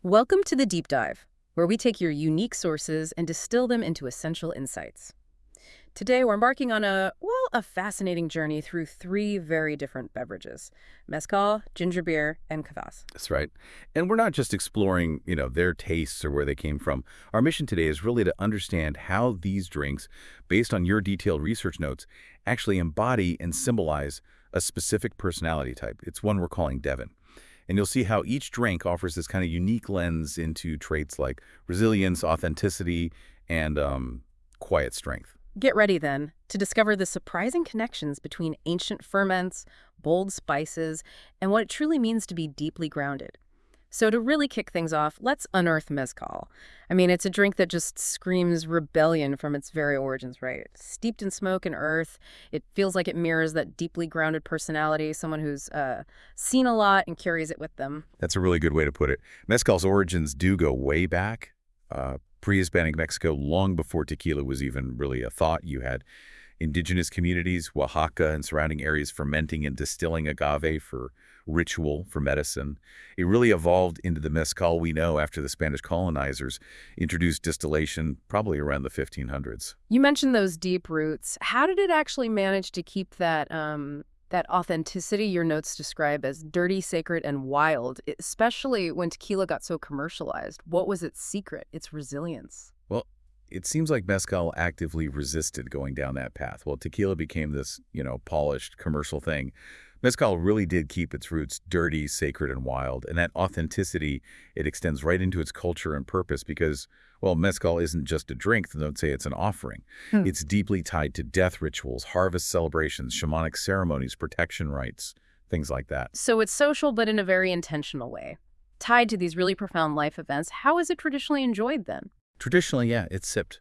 Welcome to the Deep Dive, where we take your unique sources and distill them into essential insights. Today, we're embarking on a fascinating journey through three very different beverages: mezcal, ginger beer, and kvass. That's right. And we're not just exploring, their tastes or where they came from. Our mission today is really to understand how these drinks, based on your detailed research notes, actually embody and symbolize a specific personality type. It's one we're calling Devon. And you'll see how each drink offers this kind of unique lens into traits like resilience, authenticity, and quiet strength. Get ready, then, to discover the surprising connections between ancient ferments, bold spices, and what it truly means to be deeply grounded. So to really kick things off, let's unearth mezcal. I mean, it's a drink that just screams rebellion from its very origins, right? Steeped in smoke and earth, it feels like it mirrors that deeply grounded personality, someone who's seen a lot and carries it with them. That's a really good way to put it. Mezcal's origins do go way back. Pre-Hispanic Mexico, long before tequila was even really a thought. You had indigenous communities, Oaxaca and surrounding areas, fermenting and distilling agave for ritual, for medicine. It really evolved into the mezcal we know after the Spanish colonizers introduced distillation probably around the 1500s. You mentioned those deep roots. How did it actually manage to keep that authenticity your notes describe as dirty, sacred, and wild, especially when tequila got so commercialized? What was its secret, its resilience? Well, it seems like mezcal actively resisted going down that path. Well, tequila became this, polished commercial thing. Mezcal really did keep its roots dirty, sacred, and wild. And that authenticity, it extends right into its culture and purpose because, well, mezcal isn't just a drink. Don't say it's an offering. It's deeply tied to death rituals, harvest celebrations, shamanic ceremonies, protection rites, things like that. So it's social, but in a very intentional way. Tied to these really profound life events, how is it traditionally enjoyed then? Traditionally, yeah, it's sipped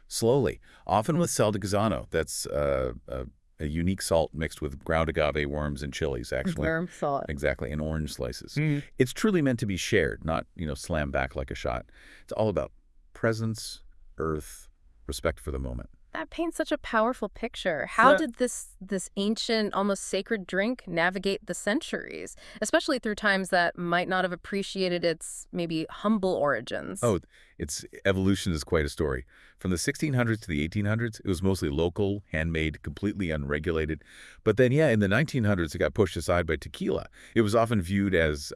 slowly, often with sal de gusano. That's a unique salt mixed with ground agave worms and chilies, actually. Worm salt. Exactly, and orange slices. Mm. It's truly meant to be shared, not, slammed back like a shot. It's all about presence, earth, respect for the moment. That paints such a powerful picture. How did this ancient, almost sacred drink navigate the centuries, especially through times that might not have appreciated its maybe humble origins? Oh, its evolution is quite a story. From the 1600s to the 1800s, it was mostly local, handmade, completely unregulated. But then, yeah, in the 1900s, it got pushed aside by tequila. It was often viewed as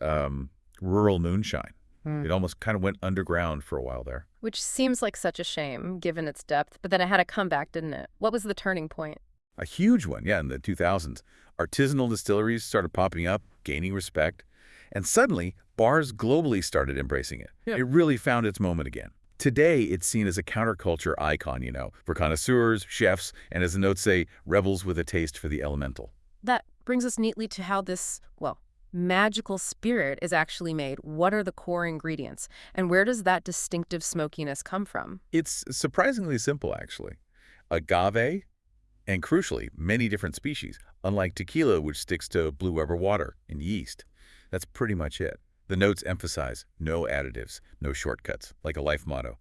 rural moonshine. It almost kind of went underground for a while there. Which seems like such a shame, given its depth, but then it had a comeback, didn't it? What was the turning point? A huge one, yeah, in the 2000s. Artisanal distilleries started popping up, gaining respect, and suddenly bars globally started embracing it. Yeah. It really found its moment again. Today, it's seen as a counterculture icon, for connoisseurs, chefs, and as the notes say, rebels with a taste for the elemental. That brings us neatly to how this, well, magical spirit is actually made. What are the core ingredients? And where does that distinctive smokiness come from? It's surprisingly simple, actually. Agave, and crucially, many different species, unlike tequila, which sticks to blue rubber water and yeast. That's pretty much it. The notes emphasize no additives, no shortcuts, like a life motto.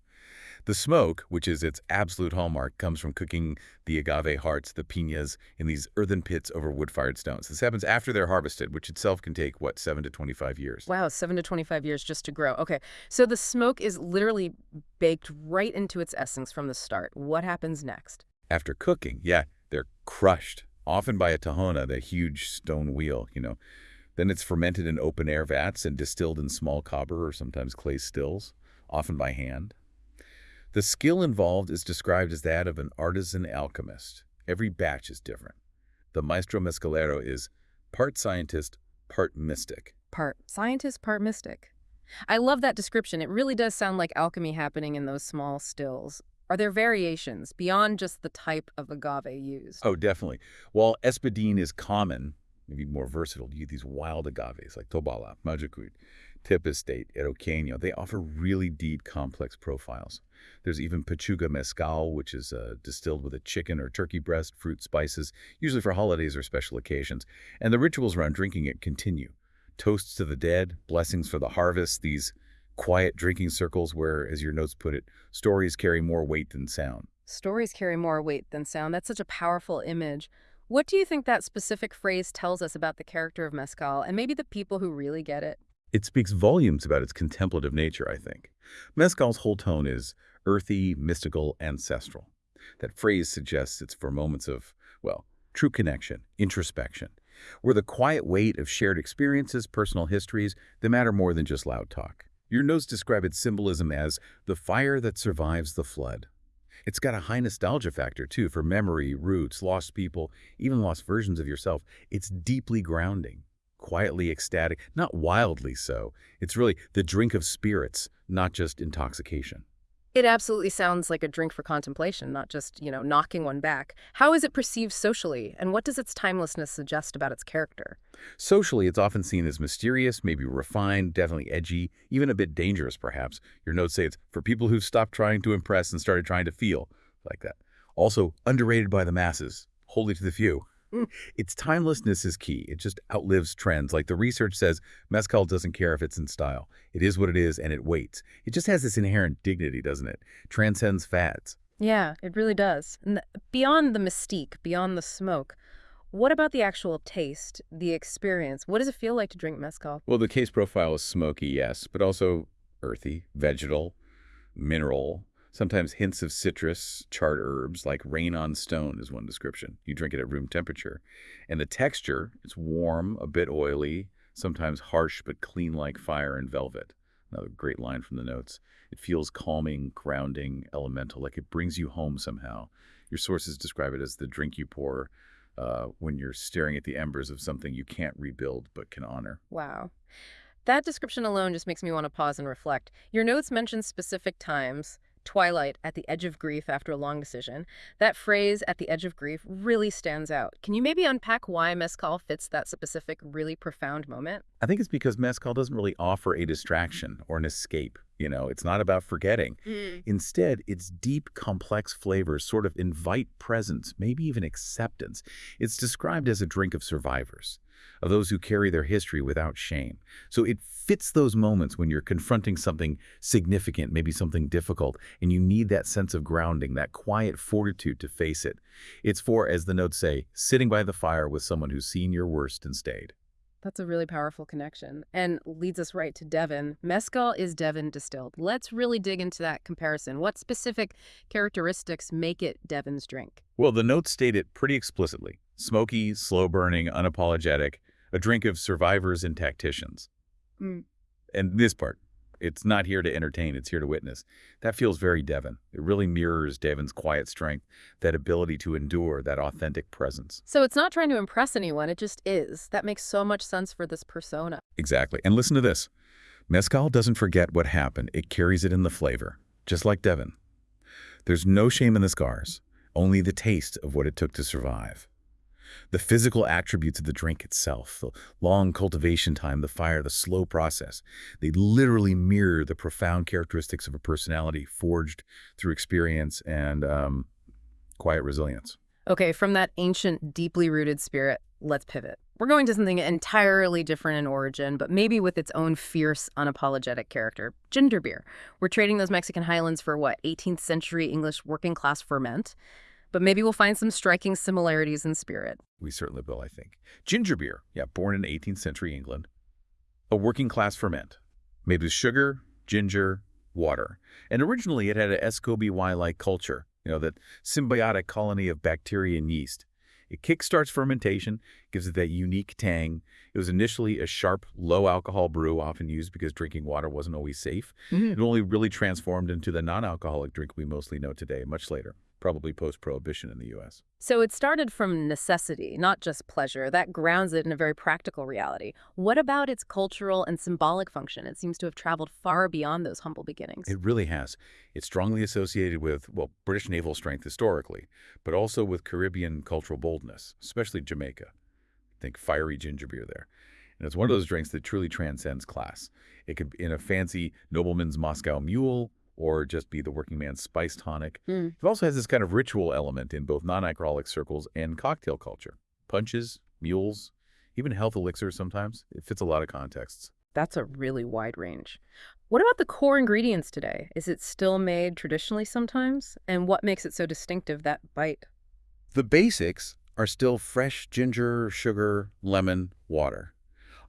The smoke, which is its absolute hallmark, comes from cooking the agave hearts, the piñas, in these earthen pits over wood-fired stones. This happens after they're harvested, which itself can take, 7 to 25 years. Wow, 7 to 25 years just to grow. Okay, so the smoke is literally baked right into its essence from the start. What happens next? After cooking, yeah, they're crushed, often by a tahona, the huge stone wheel, Then it's fermented in open-air vats and distilled in small copper or sometimes clay stills, often by hand. The skill involved is described as that of an artisan alchemist. Every batch is different. The maestro mezcalero is part scientist, part mystic. Part scientist, part mystic. I love that description. It really does sound like alchemy happening in those small stills. Are there variations beyond just the type of agave used? Oh, definitely. While espadín is common, maybe more versatile, you get these wild agaves like Tobala, Majacut, Tip Estate, Eroqueño. They offer really deep, complex profiles. There's even Pechuga Mezcal, which is distilled with a chicken or turkey breast, fruit, spices, usually for holidays or special occasions. And the rituals around drinking it continue. Toasts to the dead, blessings for the harvest, these quiet drinking circles where, as your notes put it, stories carry more weight than sound. Stories carry more weight than sound. That's such a powerful image. What do you think that specific phrase tells us about the character of mezcal and maybe the people who really get it? It speaks volumes about its contemplative nature, I think. Mezcal's whole tone is earthy, mystical, ancestral. That phrase suggests it's for moments of, well, true connection, introspection, where the quiet weight of shared experiences, personal histories, they matter more than just loud talk. Your notes describe its symbolism as the fire that survives the flood. It's got a high nostalgia factor, too, for memory, roots, lost people, even lost versions of yourself. It's deeply grounding, quietly ecstatic, not wildly so. It's really the drink of spirits, not just intoxication. It absolutely sounds like a drink for contemplation, not just, knocking one back. How is it perceived socially, and what does its timelessness suggest about its character? Socially, it's often seen as mysterious, maybe refined, definitely edgy, even a bit dangerous, perhaps. Your notes say it's for people who've stopped trying to impress and started trying to feel, like that. Also, underrated by the masses, holy to the few. Mm. Its timelessness is key. It just outlives trends. Like the research says, mezcal doesn't care if it's in style. It is what it is, and it waits. It just has this inherent dignity, doesn't it? Transcends fads. Yeah, it really does. And beyond the mystique, beyond the smoke, what about the actual taste, the experience? What does it feel like to drink mezcal? Well, the case profile is smoky, yes, but also earthy, vegetal, mineral, sometimes hints of citrus, charred herbs, like rain on stone is one description. You drink it at room temperature. And the texture, it's warm, a bit oily, sometimes harsh but clean like fire and velvet. Another great line from the notes. It feels calming, grounding, elemental, like it brings you home somehow. Your sources describe it as the drink you pour when you're staring at the embers of something you can't rebuild but can honor. Wow. That description alone just makes me want to pause and reflect. Your notes mention specific times, twilight, at the edge of grief after a long decision. That phrase, at the edge of grief, really stands out. Can you maybe unpack why mezcal fits that specific, really profound moment? I think it's because mezcal doesn't really offer a distraction or an escape. It's not about forgetting. Instead, its deep, complex flavors sort of invite presence, maybe even acceptance. It's described as a drink of survivors, of those who carry their history without shame. So it fits those moments when you're confronting something significant, maybe something difficult, and you need that sense of grounding, that quiet fortitude to face it. It's for, as the notes say, sitting by the fire with someone who's seen your worst and stayed. That's a really powerful connection and leads us right to Devon. Mezcal is Devon distilled. Let's really dig into that comparison. What specific characteristics make it Devon's drink? Well, the notes state it pretty explicitly. Smoky, slow-burning, unapologetic, a drink of survivors and tacticians. Mm. And this part, it's not here to entertain, it's here to witness. That feels very Devon. It really mirrors Devon's quiet strength, that ability to endure, that authentic presence. So it's not trying to impress anyone, it just is. That makes so much sense for this persona. Exactly. And listen to this. Mezcal doesn't forget what happened. It carries it in the flavor, just like Devon. There's no shame in the scars, only the taste of what it took to survive. The physical attributes of the drink itself, the long cultivation time, the fire, the slow process, they literally mirror the profound characteristics of a personality forged through experience and quiet resilience. Okay, from that ancient, deeply rooted spirit, let's pivot. We're going to something entirely different in origin, but maybe with its own fierce, unapologetic character. Ginger beer. We're trading those Mexican highlands for what, 18th century English working class ferment? But maybe we'll find some striking similarities in spirit. We certainly will, I think. Ginger beer, born in 18th century England. A working class ferment, made with sugar, ginger, water. And originally it had an SCOBY-like culture, that symbiotic colony of bacteria and yeast. It kickstarts fermentation, gives it that unique tang. It was initially a sharp, low-alcohol brew, often used because drinking water wasn't always safe. It only really transformed into the non-alcoholic drink we mostly know today, much later, probably post-prohibition in the U.S. So it started from necessity, not just pleasure. That grounds it in a very practical reality. What about its cultural and symbolic function? It seems to have traveled far beyond those humble beginnings. It really has. It's strongly associated with, British naval strength historically, but also with Caribbean cultural boldness, especially Jamaica. Think fiery ginger beer there. And it's one of those drinks that truly transcends class. It could be in a fancy nobleman's Moscow Mule, or just be the working man's spice tonic. It also has this kind of ritual element in both non-alcoholic circles and cocktail culture. Punches, mules, even health elixirs sometimes. It fits a lot of contexts. That's a really wide range. What about the core ingredients today? Is it still made traditionally sometimes? And what makes it so distinctive, that bite? The basics are still fresh ginger, sugar, lemon, water.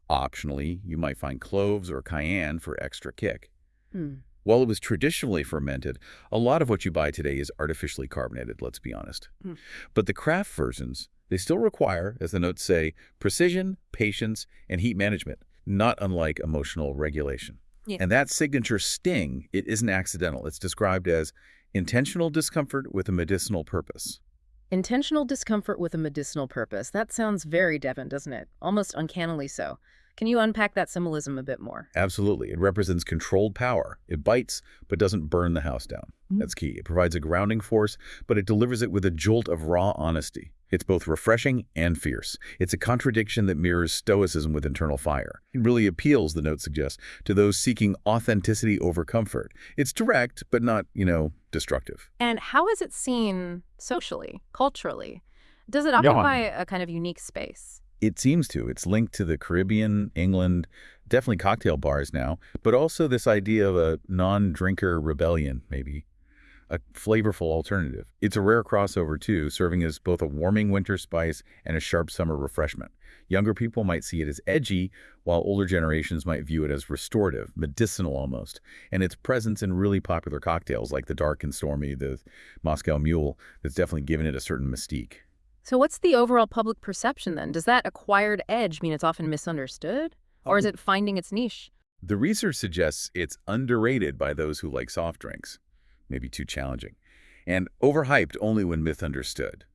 Optionally, you might find cloves or cayenne for extra kick. Hmm. While it was traditionally fermented, a lot of what you buy today is artificially carbonated, let's be honest. Hmm. But the craft versions, they still require, as the notes say, precision, patience, and heat management, not unlike emotional regulation. Yeah. And that signature sting, it isn't accidental. It's described as intentional discomfort with a medicinal purpose. Intentional discomfort with a medicinal purpose. That sounds very Devon, doesn't it? Almost uncannily so. Can you unpack that symbolism a bit more? Absolutely. It represents controlled power. It bites, but doesn't burn the house down. That's key. It provides a grounding force, but it delivers it with a jolt of raw honesty. It's both refreshing and fierce. It's a contradiction that mirrors stoicism with internal fire. It really appeals, the note suggests, to those seeking authenticity over comfort. It's direct, but not, destructive. And how is it seen socially, culturally? Does it Johan. occupy a kind of unique space? It seems to. It's linked to the Caribbean, England, definitely cocktail bars now, but also this idea of a non-drinker rebellion, maybe. A flavorful alternative. It's a rare crossover, too, serving as both a warming winter spice and a sharp summer refreshment. Younger people might see it as edgy, while older generations might view it as restorative, medicinal almost. And its presence in really popular cocktails like the Dark and Stormy, the Moscow Mule, that's definitely given it a certain mystique. So what's the overall public perception then? Does that acquired edge mean it's often misunderstood? Or is it finding its niche? The research suggests it's underrated by those who like soft drinks, maybe too challenging, and overhyped only when misunderstood.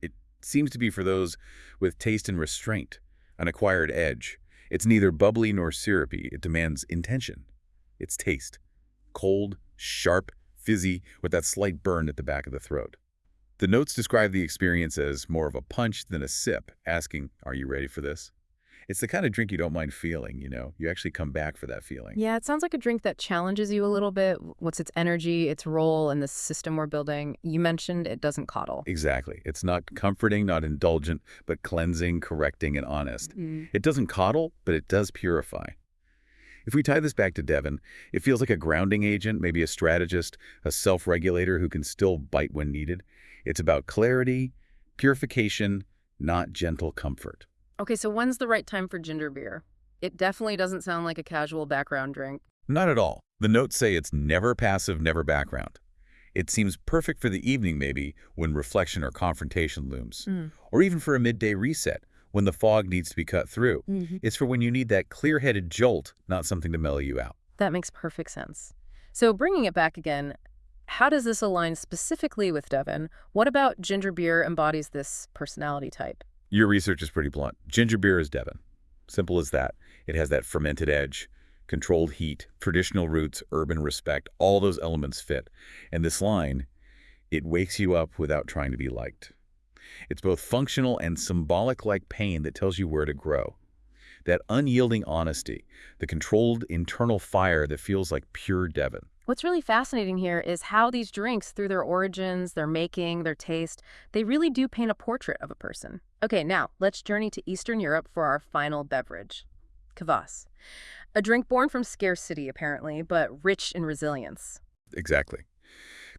It seems to be for those with taste and restraint, an acquired edge. It's neither bubbly nor syrupy. It demands intention. It's taste. Cold, sharp, fizzy, with that slight burn at the back of the throat. The notes describe the experience as more of a punch than a sip, asking, are you ready for this? It's the kind of drink you don't mind feeling, You actually come back for that feeling. Yeah, it sounds like a drink that challenges you a little bit. What's its energy, its role in the system we're building? You mentioned it doesn't coddle. Exactly. It's not comforting, not indulgent, but cleansing, correcting, and honest. It doesn't coddle, but it does purify. If we tie this back to Devon, it feels like a grounding agent, maybe a strategist, a self-regulator who can still bite when needed. It's about clarity, purification, not gentle comfort. Okay, so when's the right time for ginger beer? It definitely doesn't sound like a casual background drink. Not at all. The notes say it's never passive, never background. It seems perfect for the evening, maybe, when reflection or confrontation looms. Or even for a midday reset, when the fog needs to be cut through. It's for when you need that clear-headed jolt, not something to mellow you out. That makes perfect sense. So bringing it back again, how does this align specifically with Devon? What about ginger beer embodies this personality type? Your research is pretty blunt. Ginger beer is Devon. Simple as that. It has that fermented edge, controlled heat, traditional roots, urban respect. All those elements fit. And this line, it wakes you up without trying to be liked. It's both functional and symbolic like pain that tells you where to grow. That unyielding honesty, the controlled internal fire that feels like pure Devon. What's really fascinating here is how these drinks, through their origins, their making, their taste, they really do paint a portrait of a person. Okay, now let's journey to Eastern Europe for our final beverage, kvass. A drink born from scarcity, apparently, but rich in resilience. Exactly.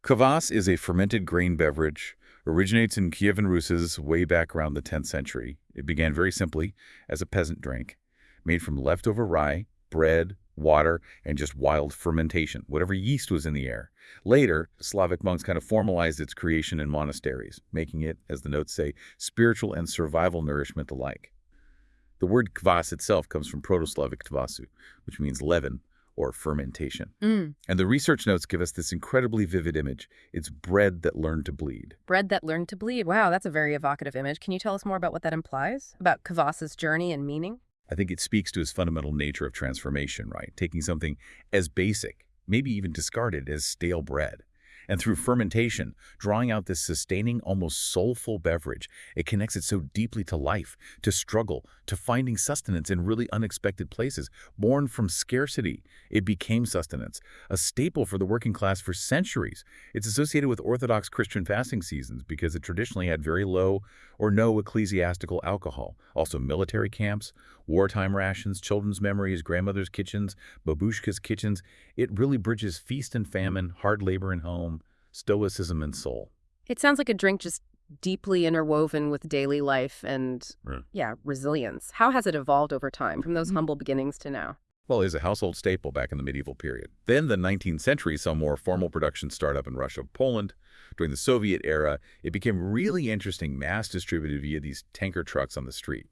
Kvass is a fermented grain beverage, originates in Kievan Rus's way back around the 10th century. It began very simply as a peasant drink, made from leftover rye, bread, water, and just wild fermentation, whatever yeast was in the air. Later, Slavic monks kind of formalized its creation in monasteries, making it, as the notes say, spiritual and survival nourishment alike. The word kvass itself comes from Proto-Slavic kvasu, which means leaven or fermentation. And the research notes give us this incredibly vivid image. It's bread that learned to bleed. Bread that learned to bleed. Wow, that's a very evocative image. Can you tell us more about what that implies? About kvass's journey and meaning? I think it speaks to its fundamental nature of transformation, right? Taking something as basic, maybe even discarded as stale bread, and through fermentation, drawing out this sustaining, almost soulful beverage. It connects it so deeply to life, to struggle, to finding sustenance in really unexpected places. Born from scarcity, it became sustenance, a staple for the working class for centuries. It's associated with Orthodox Christian fasting seasons because it traditionally had very low or no ecclesiastical alcohol. Also military camps, wartime rations, children's memories, grandmother's kitchens, babushka's kitchens. It really bridges feast and famine, hard labor and home, stoicism and soul. It sounds like a drink just deeply interwoven with daily life and, Right. yeah, resilience. How has it evolved over time from those humble beginnings to now? Well, it was a household staple back in the medieval period. Then the 19th century saw more formal production start up in Russia, Poland. During the Soviet era, it became really interesting, mass distributed via these tanker trucks on the street.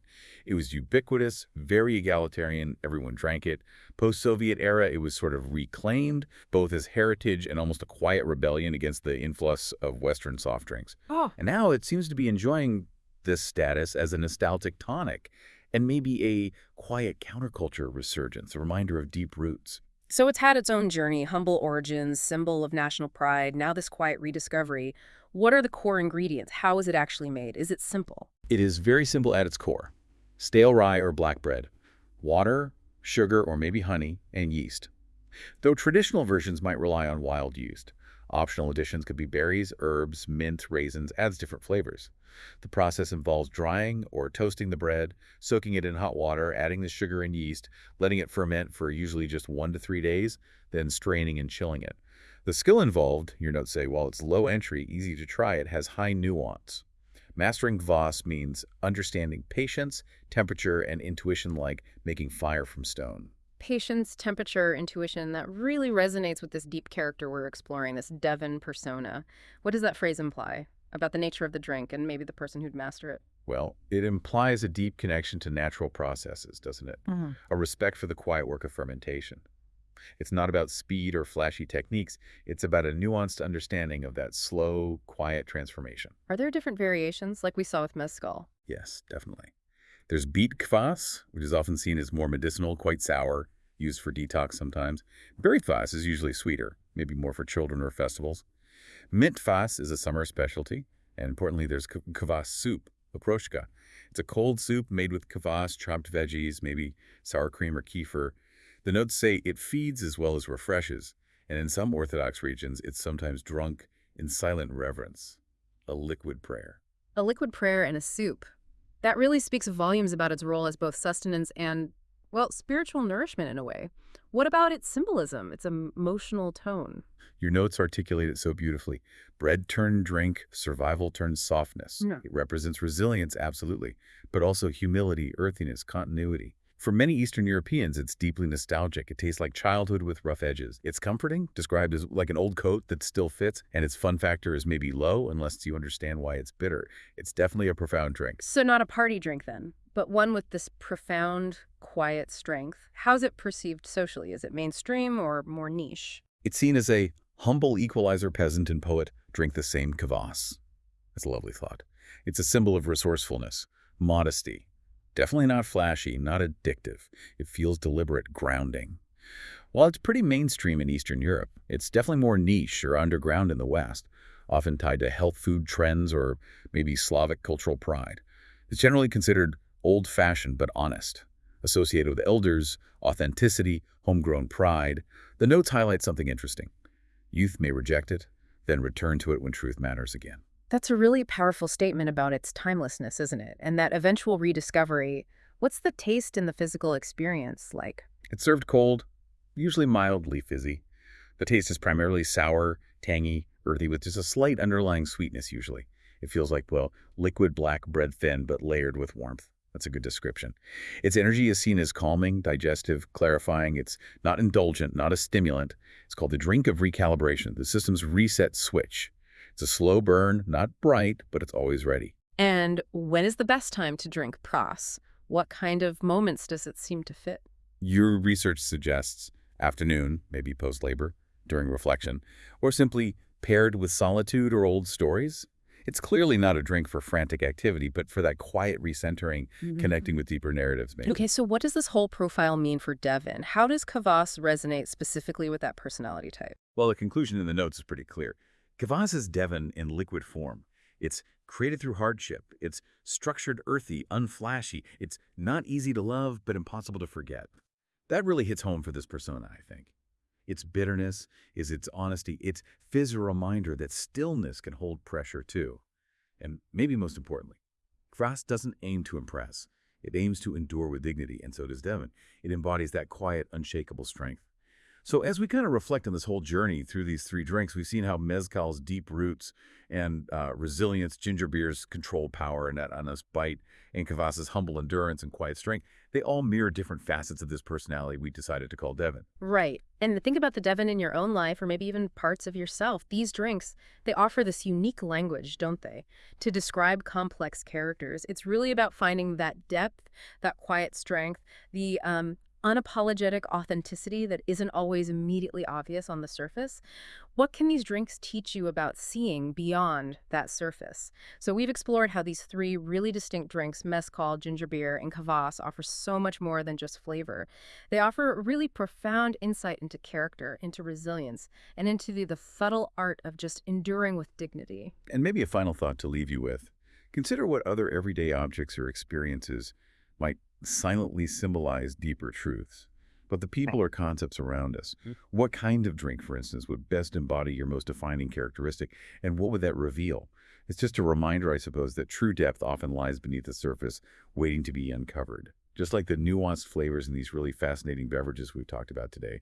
It was ubiquitous, very egalitarian, everyone drank it. Post-Soviet era, it was sort of reclaimed, both as heritage and almost a quiet rebellion against the influx of Western soft drinks. Oh, And now it seems to be enjoying this status as a nostalgic tonic and maybe a quiet counterculture resurgence, a reminder of deep roots. so it's had its own journey, humble origins, symbol of national pride, now this quiet rediscovery. What are the core ingredients? How is it actually made? Is it simple? It is very simple at its core. Stale rye or black bread, water, sugar or maybe honey, and yeast. Though traditional versions might rely on wild yeast. Optional additions could be berries, herbs, mint, raisins, adds different flavors. The process involves drying or toasting the bread, soaking it in hot water, adding the sugar and yeast, letting it ferment for usually just 1 to 3 days, then straining and chilling it. The skill involved, your notes say, while it's low entry, easy to try, it has high nuance. Mastering kvass means understanding patience, temperature, and intuition like making fire from stone. Patience, temperature, intuition, that really resonates with this deep character we're exploring, this Devon persona. What does that phrase imply about the nature of the drink and maybe the person who'd master it? Well, it implies a deep connection to natural processes, doesn't it? A respect for the quiet work of fermentation. It's not about speed or flashy techniques. It's about a nuanced understanding of that slow, quiet transformation. Are there different variations, like we saw with mezcal? Yes, definitely. There's beet kvass, which is often seen as more medicinal, quite sour, used for detox sometimes. Berry kvass is usually sweeter, maybe more for children or festivals. Mint kvass is a summer specialty, and importantly, there's kvass soup, okroshka. It's a cold soup made with kvass, chopped veggies, maybe sour cream or kefir. The notes say it feeds as well as refreshes, and in some Orthodox regions, it's sometimes drunk in silent reverence, a liquid prayer. A liquid prayer and a soup. That really speaks volumes about its role as both sustenance and, well, spiritual nourishment in a way. What about its symbolism, its emotional tone? Your notes articulate it so beautifully. Bread turned drink, survival turned softness. Yeah. It represents resilience, absolutely, but also humility, earthiness, continuity. For many Eastern Europeans, it's deeply nostalgic. It tastes like childhood with rough edges. It's comforting, described as like an old coat that still fits, and its fun factor is maybe low unless you understand why it's bitter. It's definitely a profound drink. So not a party drink then, but one with this profound, quiet strength. How's it perceived socially? Is it mainstream or more niche? It's seen as a humble equalizer peasant and poet drink the same kvass. That's a lovely thought. It's a symbol of resourcefulness, modesty. Definitely not flashy, not addictive. It feels deliberate, grounding. While it's pretty mainstream in Eastern Europe, it's definitely more niche or underground in the West, often tied to health food trends or maybe Slavic cultural pride. It's generally considered old-fashioned but honest, associated with elders, authenticity, homegrown pride. The notes highlight something interesting. Youth may reject it, then return to it when truth matters again. That's a really powerful statement about its timelessness, isn't it? And that eventual rediscovery. What's the taste and the physical experience like? It's served cold, usually mildly fizzy. The taste is primarily sour, tangy, earthy, with just a slight underlying sweetness usually. It feels like, well, liquid black bread thin, but layered with warmth. That's a good description. Its energy is seen as calming, digestive, clarifying. It's not indulgent, not a stimulant. It's called the drink of recalibration, the system's reset switch. It's a slow burn, not bright, but it's always ready. And when is the best time to drink pras? What kind of moments does it seem to fit? Your research suggests afternoon, maybe post-labor, during reflection, or simply paired with solitude or old stories. It's clearly not a drink for frantic activity, but for that quiet recentering, connecting with deeper narratives, maybe. Okay, so what does this whole profile mean for Devon? How does kvass resonate specifically with that personality type? Well, the conclusion in the notes is pretty clear. Kvass is Devon in liquid form. It's created through hardship. It's structured, earthy, unflashy. It's not easy to love, but impossible to forget. That really hits home for this persona, I think. Its bitterness is its honesty. Its fizz a reminder that stillness can hold pressure too. And maybe most importantly, Kvass doesn't aim to impress. It aims to endure with dignity, and so does Devon. It embodies that quiet, unshakable strength. So as we kind of reflect on this whole journey through these three drinks, we've seen how Mezcal's deep roots and resilience, ginger beer's controlled power and that honest bite, and Kvass's humble endurance and quiet strength, they all mirror different facets of this personality we decided to call Devon. Right. And think about the Devon in your own life or maybe even parts of yourself. These drinks, they offer this unique language, don't they? To describe complex characters. It's really about finding that depth, that quiet strength, the unapologetic authenticity that isn't always immediately obvious on the surface. What can these drinks teach you about seeing beyond that surface? So we've explored how these three really distinct drinks, mezcal, ginger beer, and kvass, offer so much more than just flavor. They offer really profound insight into character, into resilience, and into the subtle art of just enduring with dignity. And maybe a final thought to leave you with. Consider what other everyday objects or experiences might silently symbolize deeper truths. But the people or concepts around us, what kind of drink, for instance, would best embody your most defining characteristic, and what would that reveal? It's just a reminder, I suppose, that true depth often lies beneath the surface, waiting to be uncovered. Just like the nuanced flavors in these really fascinating beverages we've talked about today.